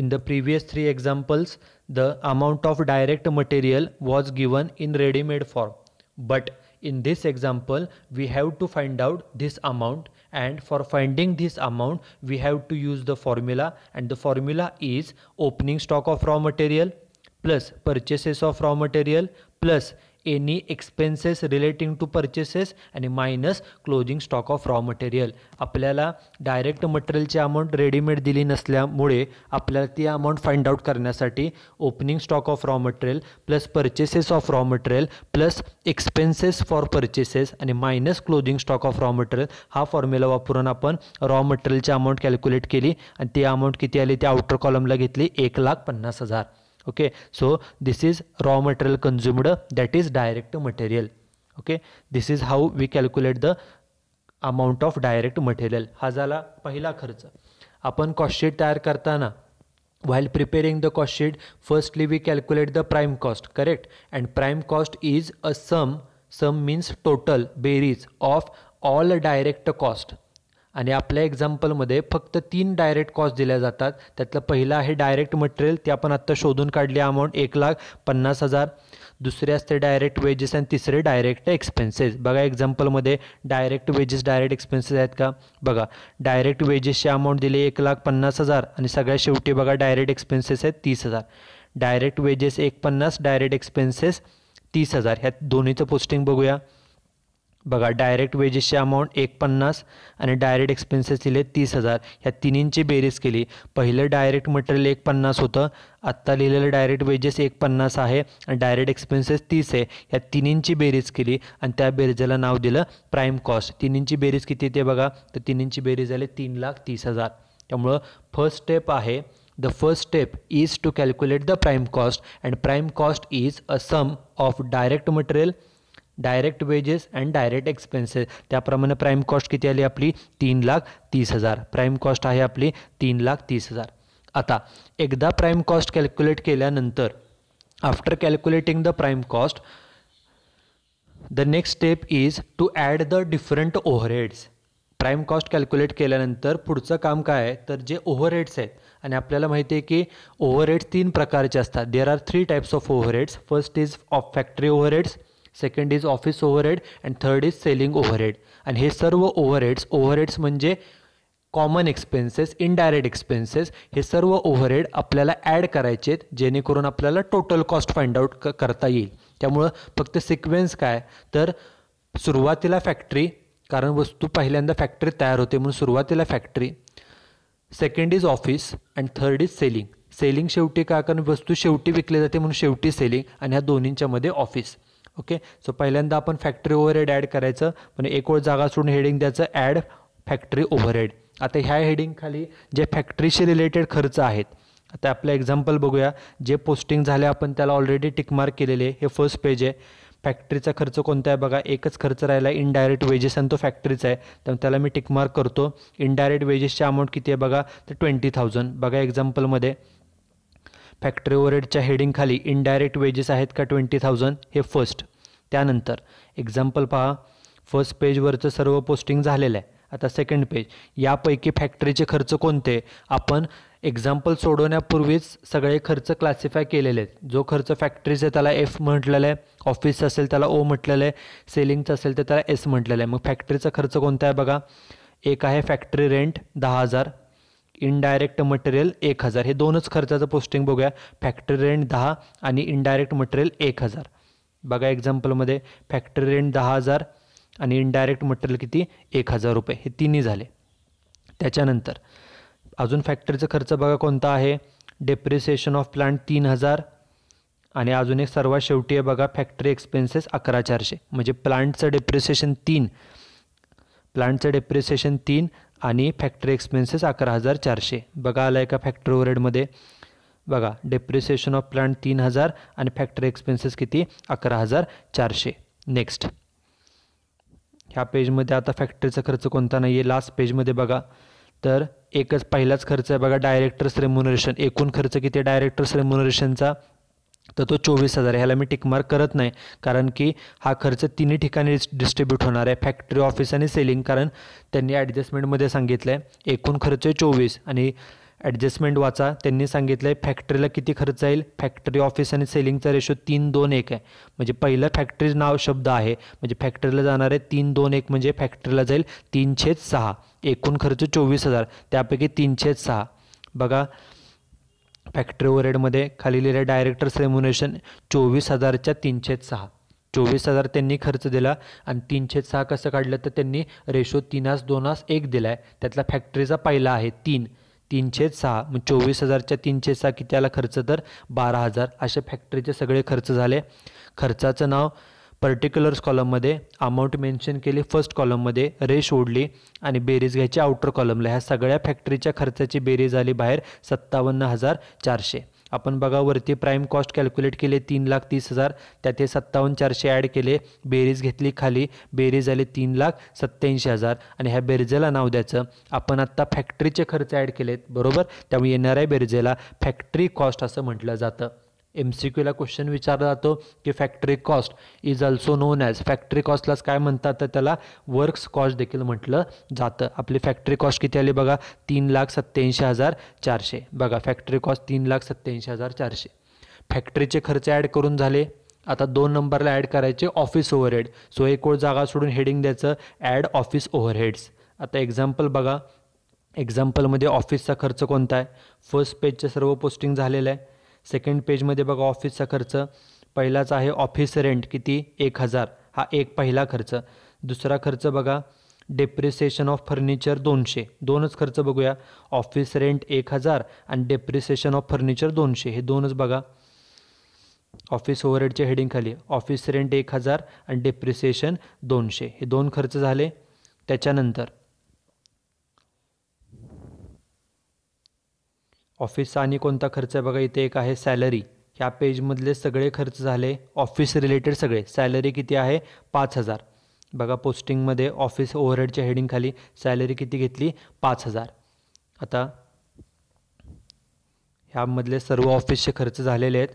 in the previous 3 examples the amount of direct material was given in ready-made form, but in this example we have to find out this amount, and for finding this amount we have to use the formula, and the formula is opening stock of raw material plus purchases of raw material plus any expenses relating to purchases आणि minus closing stock of raw material. आपल्याला direct मटेरियलची amount readymade दिली नसल्यामुळे आपल्याला ती amount find out करण्यासाठी opening stock of raw material plus purchases of raw material plus expenses for purchases आणि minus closing stock of raw material हा formula वापरून आपण रॉ मटेरियलची अमाऊंट कॅल्क्युलेट केली आणि ती अमाऊंट किती आली ती आउटर कॉलमला घेतली 1,50,000. Okay, so this is raw material consumed, that is direct material. Okay, this is how we calculate the amount of direct material. हा झाला पहिला खर्च. आपण कॉस्ट शीट तयार करताना while preparing the cost sheet firstly we calculate the prime cost, correct? And prime cost is a sum means total, बेरीज of all direct cost. आणि आपल्या एक्झाम्पलमध्ये फक्त 3 डायरेक्ट कॉस्ट दिल्या जातात. त्यातलं पहिलं आहे डायरेक्ट मटेरियल, ते आपण आत्ता शोधून काढली अमाऊंट 1,50,000. दुसरे असते डायरेक्ट वेजेस आणि तिसरे डायरेक्ट एक्सपेन्सेस. बघा एक्झाम्पलमध्ये डायरेक्ट वेजेस डायरेक्ट एक्सपेन्सेस आहेत का? बघा डायरेक्ट वेजेसची अमाऊंट दिली 1,50,000 आणि सगळ्यात शेवटी बघा डायरेक्ट एक्सपेन्सेस आहेत 30,000. Direct wedges 1,50,000, direct expenses 30,000. ह्या दोन्हीचं पोस्टिंग बघूया. बघा डायरेक्ट वेजेसची अमाऊंट 1,50,000 आणि डायरेक्ट एक्सपेन्सेस दिले 30,000. ह्या तिन्हींची बेरीज केली. पहिलं डायरेक्ट मटेरियल 1,50,000 होतं, आत्ता लिहिलेलं डायरेक्ट वेजेस 1,50,000 आहे आणि डायरेक्ट एक्सपेन्सेस 30 आहे. ह्या तिन्हींची बेरीज केली आणि त्या बेरीजला नाव दिलं प्राईम कॉस्ट. तिन्हींची बेरीज किती ते बघा, तर तिन्हींची बेरीज झाली 3,30,000. त्यामुळं फर्स्ट स्टेप आहे, the first step is to calculate the prime cost, and prime cost is a sum of direct material, direct wages and direct expenses. त्याप्रमाणे प्राईम कॉस्ट किती आली आपली 3,30,000. प्राईम कॉस्ट आहे आपली 3,30,000. आता एकदा प्राईम कॉस्ट कॅल्क्युलेट केल्यानंतर, after calculating the prime cost, the next step is to add the different overheads. Prime cost calculate केल्यानंतर पुढचं काम काय आहे, तर जे ओव्हरहेड्स आहेत, आणि आपल्याला माहिती आहे की ओव्हरहेड्स 3 प्रकारचे असतात. There are 3 types of overheads. First is of factory overheads, second is office overhead and third is selling overhead. आणि हे सर्व ओव्हरहेड्स म्हणजे कॉमन एक्सपेन्सेस, इनडायरेक्ट एक्सपेन्सेस, हे सर्व ओव्हरहेड आपल्याला ॲड करायचे आहेत जेणेकरून आपल्याला टोटल कॉस्ट फाइंड आउट करता येईल. त्यामुळं फक्त सिक्वेन्स काय, तर सुरुवातीला फॅक्टरी, कारण वस्तू पहिल्यांदा फॅक्टरी तयार होते म्हणून सुरुवातीला factory, second is office and third is selling. Selling शेवटी का, कारण वस्तू शेवटी विकली जाते म्हणून शेवटी सेलिंग, आणि ह्या दोन्हींच्या मध्ये ऑफिस. ओके, सो पहिल्यांदा आपण फॅक्टरी ओव्हरहेड ॲड करायचं, पण एक वेळ जागा सोडून हेडिंग द्यायचं ॲड फॅक्टरी ओव्हरहेड. आता ह्या हेडिंग खाली जे फॅक्टरीशी रिलेटेड खर्च आहेत, आता आपलं एक्झाम्पल बघूया. जे पोस्टिंग झाले आपण त्याला ऑलरेडी टिकमार्क केलेले. हे फर्स्ट पेज आहे. फॅक्टरीचा खर्च कोणता आहे बघा, एकच खर्च राहिला इनडायरेक्ट वेजेस आणि तो फॅक्टरीचा आहे, त्यामुळे त्याला मी टिकमार्क करतो. इनडायरेक्ट वेजेसची अमाऊंट किती आहे बघा, तर 20,000. बघा एक्झाम्पलमध्ये फॅक्टरी ओव्हरहेडच्या हेडिंग खाली इनडायरेक्ट वेजेस आहेत का 20,000, हे फर्स्ट. त्यानंतर एक्झाम्पल पहा, फर्स्ट पेजवरचं सर्व पोस्टिंग झालेलं आहे. आता सेकंड पेज, यापैकी फॅक्टरीचे खर्च कोणते, आपण एक्झाम्पल सोडवण्यापूर्वीच सगळे खर्च क्लासिफाय केलेले आहेत. जो खर्च फॅक्टरीचा त्याला एफ म्हटलेलं आहे, ऑफिसचा असेल त्याला ओ म्हटलेलं आहे, सेलिंगचं असेल तर त्याला एस म्हटलेलं आहे. मग फॅक्टरीचा खर्च कोणता आहे बघा, एक आहे फॅक्टरी रेंट 10,000, इनडायरेक्ट मटेरियल 1,000. हे दोनच खर्चाचं पोस्टिंग बघूया, फॅक्टरी रेंट 10 आणि इनडायरेक्ट मटेरियल 1,000. बघा एक्झाम्पलमध्ये फॅक्टरी रेंट 10,000 आणि इनडायरेक्ट मटेरियल किती 1,000 रुपये, हे तिन्ही झाले. त्याच्यानंतर अजून फॅक्टरीचा खर्च बघा कोणता आहे, डेप्रिसिएशन ऑफ प्लांट 3,000 आणि अजून एक सर्वात शेवटी आहे बघा फॅक्टरी एक्सपेन्सेस 11,400. म्हणजे प्लांटचं डेप्रिसिएशन 3 आणि फॅक्टरी एक्सपेन्सेस 11,400. बघा आलं आहे का फॅक्टरी ओव्हरहेडमध्ये, बघा डेप्रिसिएशन ऑफ प्लांट 3,000 आणि फॅक्टरी एक्सपेन्सेस किती 11,400. नेक्स्ट ह्या पेजमध्ये आता फॅक्टरीचा खर्च कोणता नाही आहे. लास्ट पेजमध्ये बघा तर एकच पहिलाच खर्च आहे बघा डायरेक्टर्स रेम्युनरेशन. एकूण खर्च किती आहे डायरेक्टर्स रेम्युनरेशनचा, तर तो 24,000. ह्याला मी टिकमार्क करत नाही कारण की हा खर्च तिन्ही ठिकाणी डिस्ट्रीब्यूट होणार आहे, फॅक्टरी ऑफिस आणि सेलिंग, कारण त्यांनी ॲडजस्टमेंटमध्ये सांगितलं आहे एकूण खर्च 24 आणि ॲडजस्टमेंट वाचा, त्यांनी सांगितलं आहे फॅक्टरीला किती खर्च येईल, फॅक्टरी ऑफिस आणि सेलिंगचा रेशो 3-2-1 आहे. म्हणजे पहिलं फॅक्टरी नाव शब्द आहे, म्हणजे फॅक्टरीला जाणार आहे 3-2-1, म्हणजे फॅक्टरीला जाईल 3/6. एकूण खर्च 24,000, त्यापैकी 3/6. बघा फॅक्टरी ओव्हरहेडमध्ये खाली लिहिलं डायरेक्टर्स रेम्युनरेशन 24,000च्या 3/6. 24,000 त्यांनी खर्च दिला आणि 3/6 कसं काढलं, तर त्यांनी रेशो 3:2:1 दिला आहे. त्यातला फॅक्टरीचा पहिला आहे 3/6. मग 24,000च्या 3/6 किती आला खर्च, तर 12,000. असे फॅक्टरीचे सगळे खर्च झाले. खर्चाचं नाव पर्टिक्युलर्स कॉलममध्ये, अमाऊंट मेन्शन केली फर्स्ट कॉलममध्ये, रेश ओढली आणि बेरीज घ्यायची आउटर कॉलमला. ह्या सगळ्या फॅक्टरीच्या खर्चाची बेरीज आली बाहेर 57,400. आपण बघा वरती प्राईम कॉस्ट कॅल्क्युलेट केले 3,30,000, त्यात हे 57,400 ॲड केले, बेरीज घेतली खाली, बेरीज आली 3,87,000 आणि ह्या बेरीजेला नाव द्यायचं. आपण आत्ता फॅक्टरीचे खर्च ॲड केलेत बरोबर, त्यामुळे येणाऱ्या बेरीजेला फॅक्टरी कॉस्ट असं म्हटलं जातं. MCQला क्वेश्चन विचारला जातो की factory cost is also known as, factory कॉस्टलाच काय म्हणतात तर त्याला वर्क्स कॉस्ट देखील म्हटलं जातं. आपली फॅक्टरी कॉस्ट किती आली बघा 3,87,400. बघा फॅक्टरी कॉस्ट 3,87,400. फॅक्टरीचे खर्च ॲड करून झाले. आता 2 नंबरला ॲड करायचे ऑफिस ओव्हरहेड. सो एक ओळ जागा सोडून हेडिंग द्यायचं ॲड ऑफिस ओव्हरहेड्स. आता एक्झाम्पल बघा, एक्झाम्पलमध्ये ऑफिसचा खर्च कोणता आहे. फर्स्ट पेजचं सर्व पोस्टिंग झालेलं आहे. सेकंड पेजमध्ये बघा ऑफिसचा खर्च पहिलाच आहे ऑफिस रेंट किती 1,000, हा एक पहिला खर्च. दुसरा खर्च बघा डेप्रिसिएशन ऑफ फर्निचर 200, दोनच खर्च बघूया. ऑफिस रेंट 1,000 आणि डेप्रिसिएशन ऑफ फर्निचर 200, हे दोनच बघा. ऑफिस ओव्हरहेडच्या हेडिंग खाली ऑफिस रेंट 1,000 आणि डेप्रिसिएशन 200, हे दोन खर्च झाले. त्याच्यानंतर ऑफिसचा आणि कोणता खर्च आहे बघा, इथे एक आहे सॅलरी. ह्या पेजमधले सगळे खर्च झाले ऑफिस रिलेटेड सगळे. सॅलरी किती आहे 5,000. बघा पोस्टिंगमध्ये ऑफिस ओव्हरहेडच्या हेडिंग खाली सॅलरी किती घेतली 5,000. आता ह्यामधले सर्व ऑफिसचे खर्च झालेले आहेत.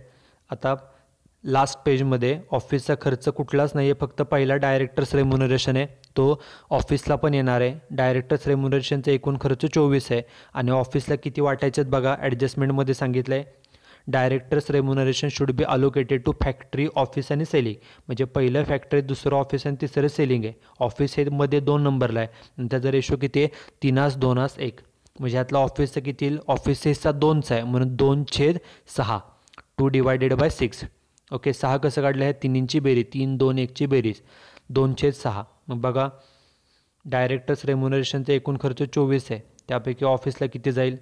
आता लास्ट पेजमध्ये ऑफिसचा खर्च कुठलाच नाही आहे, फक्त पहिला डायरेक्टर्स रेम्युनरेशन आहे, तो ऑफिसला पण येणार आहे. डायरेक्टर्स रेम्युनरेशनचा एकूण खर्च 24 आहे आणि ऑफिसला किती वाटायचे आहेत बघा ॲडजस्टमेंटमध्ये सांगितलं आहे. Directors remuneration should be allocated to factory, office आणि सेलिंग. म्हणजे पहिलं फॅक्टरी, दुसरं ऑफिस आणि तिसरं सेलिंग आहे. ऑफिस हे मध्ये 2 नंबरला आहे आणि त्याचा रेशो किती आहे 3:2:1. म्हणजे ह्यातला ऑफिसचं किती येईल, ऑफिसचा हिस्सा 2चा आहे म्हणून 2/6, 2/6. ओके, 6 कसं काढलं आहे 3ची बेरीज, 3, 2, 1ची बेरीज 2/6. मग बघा डायरेक्टर्स रेम्युनरेशनचा एकूण खर्च 24 आहे, त्यापैकी ऑफिसला किती जाईल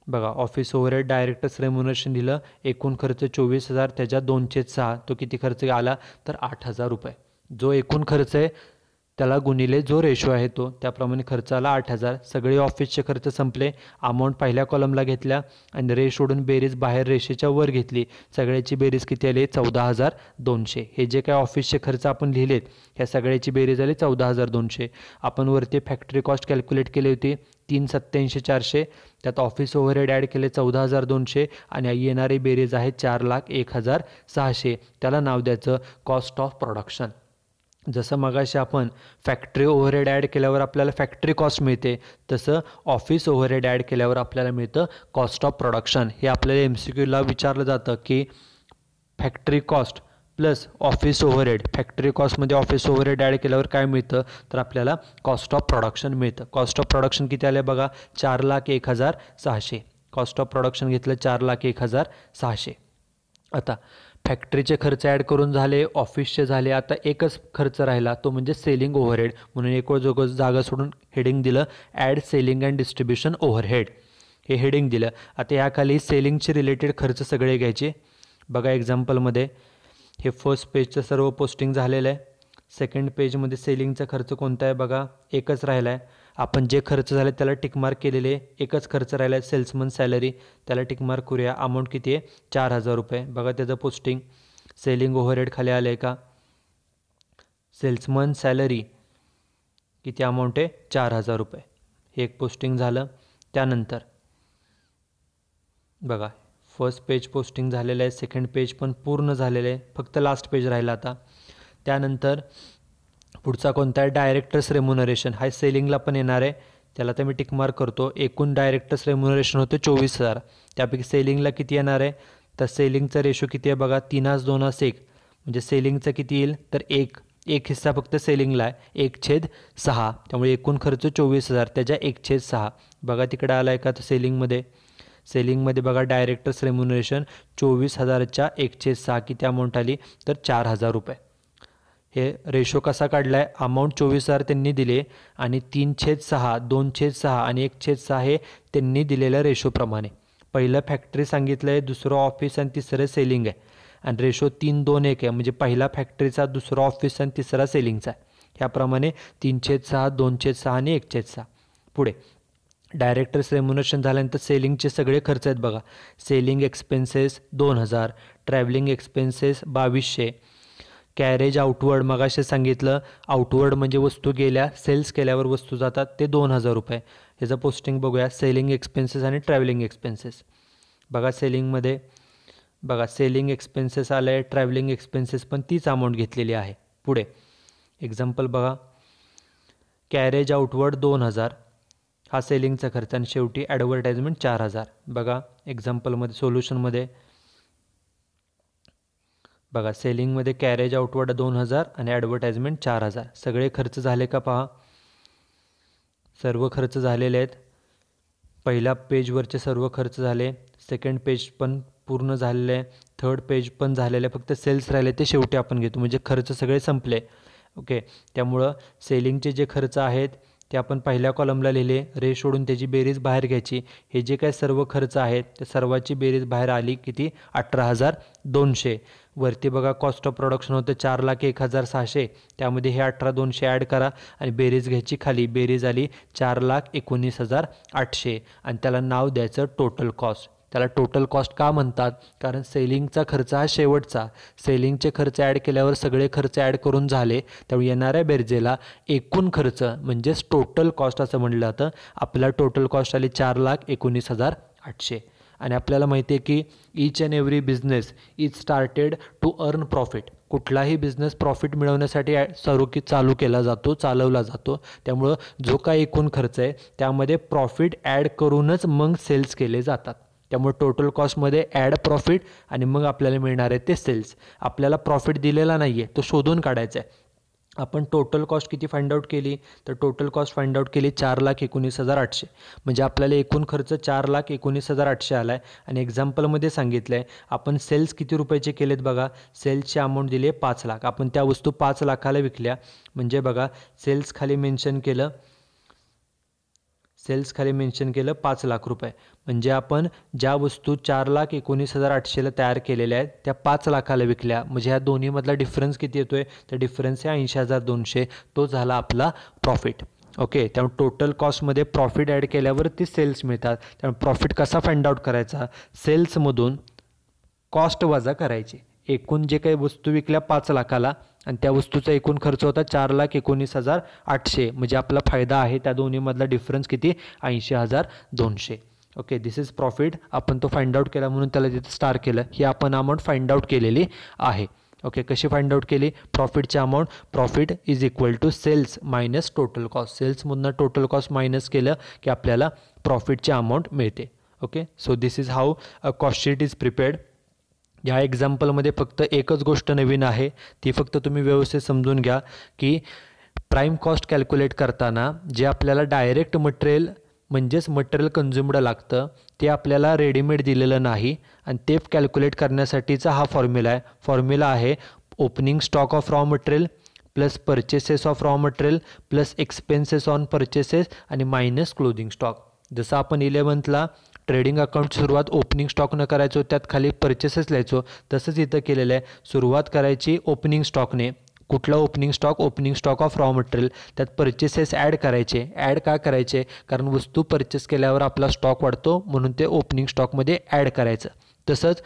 बघा. ऑफिस ओव्हरहेड डायरेक्टर्स रेम्युनरेशन दिलं, एकूण खर्च 24,000, त्याच्या 2/6, तो किती खर्च आला तर 8,000 रुपये. जो एकूण खर्च आहे त्याला गुणिले जो रेशो आहे तो, त्याप्रमाणे खर्च आला 8,000. सगळे ऑफिसचे खर्च संपले. अमाऊंट पहिल्या कॉलमला घेतल्या आणि रेष सोडून बेरीज बाहेर रेषेच्या वर घेतली. सगळ्याची बेरीज किती आली 14,200. हे जे काय ऑफिसचे खर्च आपण लिहिलेत ह्या सगळ्याची बेरीज आली 14,200. आपण वरती फॅक्टरी कॉस्ट कॅल्क्युलेट केली होती 3,87,400. त्यात ऑफिस ओव्हरहेड ॲड केले 14,200 आणि येणारी बेरीज आहे 4,01,600. त्याला नाव द्यायचं कॉस्ट ऑफ प्रोडक्शन. जसं मगाशी आपण फॅक्टरी ओव्हरहेड ॲड केल्यावर आपल्याला फॅक्टरी कॉस्ट मिळते, तसं ऑफिस ओव्हरहेड ॲड केल्यावर आपल्याला मिळतं कॉस्ट ऑफ प्रोडक्शन. हे आपल्याला MCQला विचारलं जातं की factory cost plus office overhead, factory कॉस्टमध्ये ऑफिस ओव्हरहेड ॲड केल्यावर काय मिळतं तर आपल्याला कॉस्ट ऑफ प्रोडक्शन मिळतं. कॉस्ट ऑफ प्रोडक्शन किती आले बघा 4,01,600. कॉस्ट ऑफ प्रोडक्शन घेतलं 4,01,600. आता फॅक्टरीचे खर्च ॲड करून झाले, ऑफिसचे झाले. आता एकच खर्च राहिला तो म्हणजे सेलिंग ओव्हरहेड. म्हणून एक वेळ जागा सोडून हेडिंग दिलं add selling and distribution overhead, हे हेडिंग दिलं. आता याखाली सेलिंगचे रिलेटेड खर्च सगळे घ्यायचे. बघा एक्झाम्पलमध्ये हे फर्स्ट पेजचं सर्व पोस्टिंग झालेलं आहे. सेकंड पेजमध्ये सेलिंगचा खर्च कोणता आहे बघा एकच राहिला आहे. आपण जे खर्च झाले त्याला टिकमार्क केलेले, एकच खर्च राहिला आहे सेल्समन सॅलरी, त्याला टिकमार्क करूया. अमाऊंट किती आहे 4,000 रुपये. बघा त्याचं पोस्टिंग सेलिंग ओव्हरहेड खाली आलं आहे का, सेल्समन सॅलरी किती अमाऊंट आहे 4,000 रुपये. हे एक पोस्टिंग झालं. त्यानंतर बघा फर्स्ट पेज पोस्टिंग झालेलं आहे, सेकंड पेज पण पूर्ण झालेलं आहे, फक्त लास्ट पेज राहिला आता. त्यानंतर पुढचा कोणता आहे डायरेक्टर्स रेम्युनरेशन, हा सेलिंगला पण येणार आहे, त्याला तर मी टिकमार्क करतो. एकूण डायरेक्टर्स रेम्युनरेशन होतं 24,000, त्यापैकी सेलिंगला किती येणार आहे तर सेलिंगचा रेशो किती आहे बघा 3:2:1. म्हणजे सेलिंगचा किती येईल तर एक हिस्सा फक्त सेलिंगला आहे 1/6. त्यामुळे एकूण खर्च 24,000, त्याच्या 1/6. बघा तिकडे आला आहे का तर सेलिंगमध्ये बघा डायरेक्टर्स रेम्युनरेशन 24,000च्या 1/6 किती अमाऊंट आली तर 4,000 रुपये. हे रेशो कसा काढला आहे, अमाऊंट 24,000 त्यांनी दिले आणि 3/6, 2/6 आणि 1/6 हे त्यांनी दिलेल्या रेशोप्रमाणे. पहिलं फॅक्टरी सांगितलं आहे, दुसरं ऑफिस आणि तिसरं सेलिंग आहे आणि रेशो 3:2:1 आहे. म्हणजे पहिला फॅक्टरीचा, दुसरा ऑफिस आणि तिसरा सेलिंगचा आहे. ह्याप्रमाणे 3/6, 2/6 आणि 1/6. पुढे डायरेक्टर्स रेम्युनरेशन झाल्यानंतर सेलिंगचे सगळे खर्च आहेत बघा. Selling expenses 2,000, travelling expenses 2,200, carriage outward मगाशी सांगितलं, आउटवर्ड म्हणजे वस्तू गेल्या, सेल्स केल्यावर वस्तू जातात, ते 2,000 रुपये. ह्याचं पोस्टिंग बघूया सेलिंग एक्सपेन्सेस आणि ट्रॅव्हलिंग एक्सपेन्सेस. बघा सेलिंगमध्ये बघा सेलिंग एक्सपेन्सेस आलं आहे, ट्रॅव्हलिंग एक्सपेन्सेस पण तीच अमाऊंट घेतलेली आहे. पुढे एक्झाम्पल बघा, कॅरेज आउटवर्ड 2000 हा सेलिंगचा खर्च आणि शेवटी ॲडव्हर्टाइजमेंट 4000. बघा एक्झाम्पलमध्ये सोल्युशनमध्ये बघा सेलिंगमध्ये कॅरेज आउटवर्ड 2000 आणि ॲडव्हर्टाइजमेंट 4000. सगळे खर्च झाले का पहा, सर्व खर्च झालेले आहेत. पहिल्या पेजवरचे सर्व खर्च झाले, सेकंड पेज पण पूर्ण झालेले आहे, थर्ड पेज पण झालेलं आहे, फक्त सेल्स राहिले ते शेवटी आपण घेतो, म्हणजे खर्च सगळे संपले. ओके, त्यामुळं सेलिंगचे जे खर्च आहेत ते आपण पहिल्या कॉलमला लिहिले, रे सोडून त्याची बेरीज बाहेर घ्यायची. हे जे काय सर्व खर्च आहेत ते सर्वाची बेरीज बाहेर आली किती, 18,200. वरती बघा कॉस्ट ऑफ प्रोडक्शन होतं 4,01,600, त्यामध्ये हे 18,200 ॲड करा आणि बेरीज घ्यायची खाली, बेरीज आली 4,19,800 आणि त्याला नाव द्यायचं टोटल कॉस्ट. त्याला टोटल कॉस्ट का म्हणतात, कारण सेलिंगचा खर्च हा शेवटचा, सेलिंगचे खर्च ॲड केल्यावर सगळे खर्च ॲड करून झाले, त्यामुळे येणाऱ्या बेरजेला एकूण खर्च म्हणजेच टोटल कॉस्ट असं म्हटलं जातं. आपल्याला टोटल कॉस्ट आली 4,19,800. आणि आपल्याला माहिती आहे की each and every business is started to earn profit. कुठलाही बिझनेस प्रॉफिट मिळवण्यासाठी चालू केला जातो, चालवला जातो. त्यामुळं जो काही एकूण खर्च आहे त्यामध्ये प्रॉफिट ॲड करूनच मग सेल्स केले जातात. त्यामुळे टोटल कॉस्टमध्ये ॲड प्रॉफिट आणि मग आपल्याला मिळणार आहे ते सेल्स. आपल्याला प्रॉफिट दिलेला नाही आहे, तो शोधून काढायचा आहे. आपण टोटल कॉस्ट किती फाइंड आउट केली, तर टोटल कॉस्ट फाइंड आउट केली 4,19,800. म्हणजे आपल्याला एकूण खर्च 4,19,800 आला आहे. आणि एक्झाम्पलमध्ये सांगितलं आहे आपण सेल्स किती रुपयाचे केलेत. बघा सेल्सची अमाऊंट दिली आहे 5 लाख. आपण त्या वस्तू 5 लाखाला विकल्या, म्हणजे बघा सेल्स खाली मेन्शन केलं 5 लाख रुपये. म्हणजे आपण ज्या वस्तू 4,19,800ला तयार केलेल्या आहेत त्या 5 लाखाला विकल्या. म्हणजे ह्या दोन्हीमधला डिफरन्स किती येतोय, तर डिफरन्स आहे 80,200. तो झाला आपला प्रॉफिट. ओके, त्यामुळे टोटल कॉस्टमध्ये प्रॉफिट ॲड केल्यावर ते सेल्स मिळतात. त्यामुळे प्रॉफिट कसा फाइंड आउट करायचा, सेल्समधून कॉस्ट वजा करायची. एकूण जे काही वस्तू विकल्या 5 लाखाला आणि त्या वस्तूचा एकूण खर्च होता 4,19,800, म्हणजे आपला फायदा आहे त्या दोन्हीमधला डिफरन्स किती, 80,200. Okay, this is profit. आपण तो फाइंड आउट केला म्हणून त्याला तिथे स्टार केलं. ही आपण अमाऊंट फाइंड आउट केलेली आहे. ओके, कशी फाइंड आउट केली, प्रॉफिटची amount, profit is equal to sales minus total cost. सेल्समधनं टोटल कॉस्ट मायनस केलं की आपल्याला प्रॉफिटची अमाऊंट मिळते. Okay, so this is how a cost sheet is prepared. ह्या एक्झाम्पलमध्ये फक्त एकच गोष्ट नवीन आहे, ती फक्त तुम्ही व्यवस्थित समजून घ्या की प्राईम कॉस्ट कॅल्क्युलेट करताना जे आपल्याला डायरेक्ट मटेरियल म्हणजेच मटेरियल कन्झ्युम्ड लागतं ते आपल्याला रेडीमेड दिलेलं नाही. आणि ते कॅल्क्युलेट करण्यासाठीचा हा फॉर्म्युला आहे. फॉर्म्युला आहे opening stock of raw material plus purchases of raw material plus expenses on purchases आणि मायनस क्लोदिंग स्टॉक. जसं आपण 11thला ट्रेडिंग अकाउंटची सुरुवात ओपनिंग स्टॉकनं करायचो, त्यात खाली परचेसेस लिहायचो, तसंच इथं केलेलं आहे. सुरुवात करायची ओपनिंग स्टॉकने. कुठला opening stock, opening stock of raw material, त्यात परचेसेस ॲड करायचे. ॲड का करायचे, कारण वस्तू परचेस केल्यावर आपला स्टॉक वाढतो म्हणून ते ओपनिंग स्टॉकमध्ये ॲड करायचं. तसंच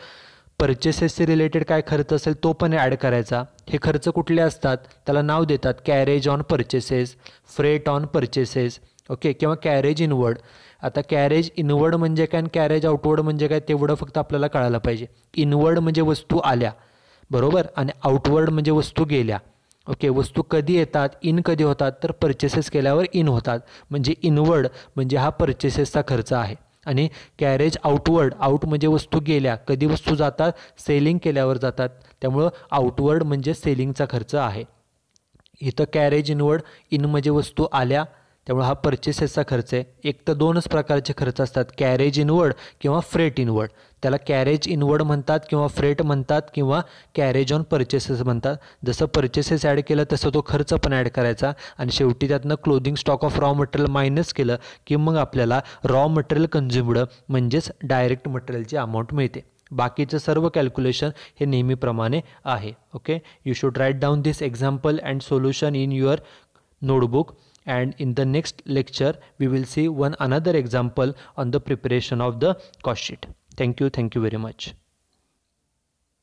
परचेसेसचे रिलेटेड काय खर्च असेल तो पण ॲड करायचा. हे खर्च कुठले असतात त्याला नाव देतात carriage on purchases, freight on purchases, okay, किंवा कॅरेज इनवर्ड. आता कॅरेज इनवर्ड म्हणजे काय आणि कॅरेज आउटवर्ड म्हणजे काय तेवढं फक्त आपल्याला कळायला पाहिजे. इनवर्ड म्हणजे वस्तू आल्या, बरोबर, आणि आउटवर्ड म्हणजे वस्तू गेल्या. ओके, वस्तू कधी येतात, इन कधी होतात, तर परचेसेस केल्यावर इन होतात. म्हणजे इनवर्ड म्हणजे हा परचेसेसचा खर्च आहे. आणि कॅरेज आउटवर्ड, आउट म्हणजे वस्तू गेल्या, कधी वस्तू जातात, सेलिंग केल्यावर जातात, त्यामुळं आउटवर्ड म्हणजे सेलिंगचा खर्च आहे. इथं कॅरेज इनवर्ड, इन म्हणजे वस्तू आल्या, त्यामुळे हा परचेसेसचा खर्च आहे. एक तर 2च प्रकारचे खर्च असतात, कॅरेज इनवर्ड किंवा फ्रेट इनवर्ड. त्याला कॅरेज इनवर्ड म्हणतात किंवा फ्रेट म्हणतात किंवा कॅरेज ऑन परचेसेस म्हणतात. जसं परचेसेस ॲड केलं तसं तो खर्च पण ॲड करायचा आणि शेवटी त्यातनं closing stock of raw material minus केलं की मग आपल्याला रॉ मटेरियल कन्झ्युम्ड म्हणजेच डायरेक्ट मटेरियलची अमाऊंट मिळते. बाकीचं सर्व कॅल्क्युलेशन हे नेहमीप्रमाणे आहे. Okay, you should write down this example and solution in your notebook, and in the next lecture we will see another example on the preparation of the cost sheet. Thank you very much.